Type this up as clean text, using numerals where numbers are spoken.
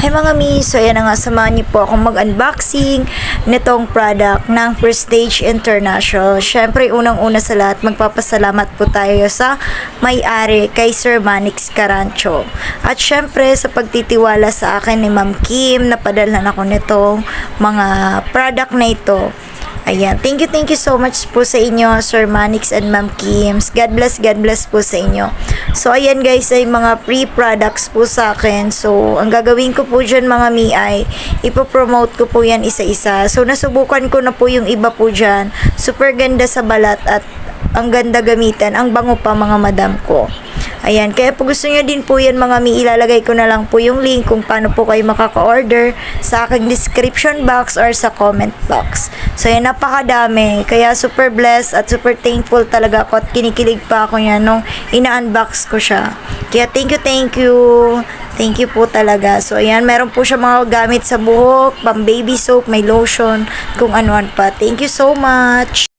Hi mga miss, so ayan na nga, samahan niyo po akong mag-unboxing nitong product ng Prestige International. Syempre, unang-una sa lahat, magpapasalamat po tayo sa may-ari kay Sir Manix Carancho. At syempre, sa pagtitiwala sa akin ni Ma'am Kim, napadalhan ako nitong mga product na ito. Ayan, thank you so much po sa inyo, Sir Manix and Ma'am Kims. God bless po sa inyo. So, ayan guys, ay mga free products po sa akin. So, ang gagawin ko po dyan mga mi ay ipopromote ko po yan isa-isa. So, nasubukan ko na po yung iba po dyan. Super ganda sa balat at ang ganda gamitan. Ang bango pa mga madam ko. Ayan, kaya po gusto nyo din po yan mga mi, ilalagay ko na lang po yung link kung paano po kayo makaka-order sa aking description box or sa comment box. So yan, napakadami. Kaya super blessed at super thankful talaga ako at kinikilig pa ako yan nung ina-unbox ko siya. Kaya thank you. Thank you po talaga. So ayan, meron po siya mga gamit sa buhok, pang baby soap, may lotion, kung ano-ano pa. Thank you so much.